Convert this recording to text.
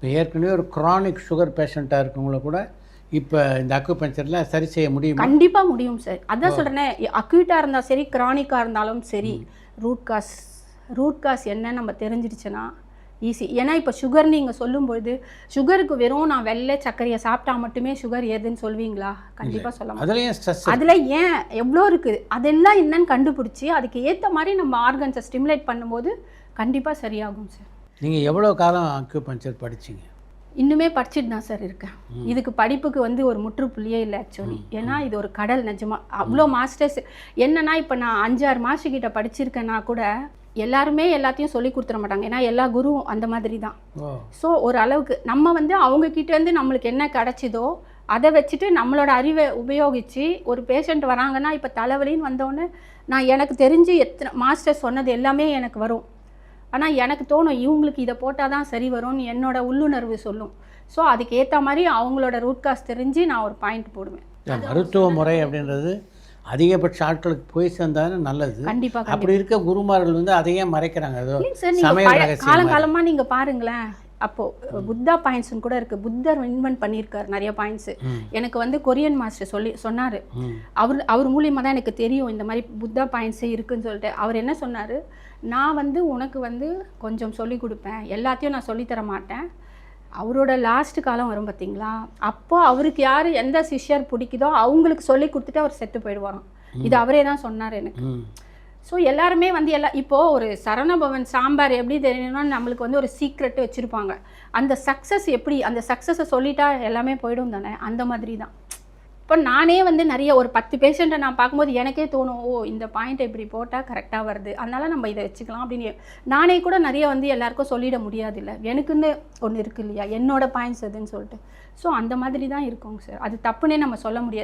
இப்போ ஏற்கனவே ஒரு க்ரானிக் சுகர் பேஷண்ட்டாக இருக்கவங்கள கூட இப்போ இந்த அக்குபஞ்சரில் சரி செய்ய முடியும். கண்டிப்பாக முடியும் சார். அதான் சொல்கிறேனே, அக்யூட்டாக இருந்தாலும் சரி, க்ரானிக்காக இருந்தாலும் சரி, ரூட் காஸ் என்னன்னு நம்ம தெரிஞ்சிடுச்சுன்னா ஈஸி. ஏன்னா இப்போ சுகர் நீங்கள் சொல்லும்பொழுது சுகருக்கு வெறும் நான் வெள்ளை சர்க்கரையை சாப்பிட்டா மட்டுமே சுகர் ஏதுன்னு சொல்வீங்களா? கண்டிப்பாக சொல்ல மாட்டோம். அதுலேயும் ஸ்ட்ரெஸ், அதில் ஏன் எவ்வளோ இருக்குது அதெல்லாம் என்னன்னு கண்டுபிடிச்சி அதுக்கு ஏற்ற மாதிரி நம்ம ஆர்கன்ஸை ஸ்டிமுலேட் பண்ணும்போது கண்டிப்பாக சரியாகும் சார். நீங்கள் எவ்வளோ காலம் அக்குபஞ்சர் படிச்சிங்க? இன்னுமே படிச்சுட்டு தான் சார் இருக்கேன். இதுக்கு படிப்புக்கு ஒரு முற்றுப்புள்ளியே இல்லை ஆக்சுவலி. ஏன்னா இது ஒரு கடல். நிஜமாக அவ்வளோ மாஸ்டர்ஸ் என்னன்னா, இப்போ நான் 5-6 மாதம் கிட்ட படிச்சிருக்கேன்னா கூட எல்லாருமே எல்லாத்தையும் சொல்லி கொடுத்துட மாட்டாங்க. ஏன்னா எல்லா குருவும் அந்த மாதிரி தான். ஸோ ஒரு அளவுக்கு நம்ம அவங்கக்கிட்டேருந்து நம்மளுக்கு என்ன கிடச்சிதோ அதை வச்சுட்டு நம்மளோட அறிவை உபயோகித்து ஒரு பேஷண்ட் வராங்கன்னா, இப்போ தலைவலின்னு வந்தோடனே நான் எனக்கு தெரிஞ்சு எத்தனை மாஸ்டர் சொன்னது எல்லாமே எனக்கு வரும். ஆனால் எனக்கு தோணும் இவங்களுக்கு இதை போட்டால் தான் சரி வரும்னு என்னோட உள்ளுணர்வு சொல்லும். ஸோ அதுக்கு ஏற்ற மாதிரி அவங்களோட ரூட் காஸ் தெரிஞ்சு நான் ஒரு பாயிண்ட் போடுவேன். மருத்துவ முறை அப்படின்றது அதிகபட்ச ஆட்களுக்கு போய் சேர்ந்தாலும் நல்லது. கண்டிப்பாக. அப்படி இருக்க குருமார்கள் அதையே மறைக்கிறாங்க. அதோ காலங்காலமாக நீங்கள் பாருங்களேன். அப்போது புத்தா பாயிண்ட்ஸ்னு கூட இருக்குது. புத்தர் இன்வென்ட் பண்ணியிருக்காரு நிறைய பாயிண்ட்ஸு. எனக்கு கொரியன் மாஸ்டர் சொன்னார். அவர் மூலியமாக தான் எனக்கு தெரியும் இந்த மாதிரி புத்தா பாயிண்ட்ஸே இருக்குதுன்னு சொல்லிட்டு. அவர் என்ன சொன்னார், நான் உனக்கு கொஞ்சம் சொல்லி கொடுப்பேன், எல்லாத்தையும் நான் சொல்லித்தர மாட்டேன். அவரோட லாஸ்ட் காலம் வரும் பார்த்தீங்களா, அப்போ அவருக்கு யார் எந்த சிஷ்யர் பிடிக்குதோ அவங்களுக்கு சொல்லி கொடுத்துட்டு அவர் செத்து போயிடுவாராம். இது அவரே தான் சொன்னார் எனக்கு. ஸோ எல்லாருமே இப்போது ஒரு சரவணபவன் சாம்பார் எப்படி தெரியணும்னா நம்மளுக்கு ஒரு சீக்ரெட்டு வச்சுருப்பாங்க. அந்த சக்ஸஸ் எப்படி, அந்த சக்ஸஸை சொல்லிட்டா எல்லாமே போயிடும் தானே, அந்த மாதிரி தான். இப்போ நானே நிறைய ஒரு 10 பேஷண்ட்டை நான் பார்க்கும்போது எனக்கே தோணும், ஓ இந்த பாயிண்ட்டை இப்படி போட்டால் கரெக்டாக வருது, அதனால் நம்ம இதை வச்சுக்கலாம் அப்படின்னு. நானே கூட நிறைய எல்லாருக்கும் சொல்லிட முடியாது இல்லை, எனக்குன்னு ஒன்று இருக்குது இல்லையா, என்னோடய பாயிண்ட்ஸ் எதுன்னு சொல்லிட்டு. ஸோ அந்த மாதிரி தான் இருக்குங்க சார். அது தப்புன்னே நம்ம சொல்ல முடியாது.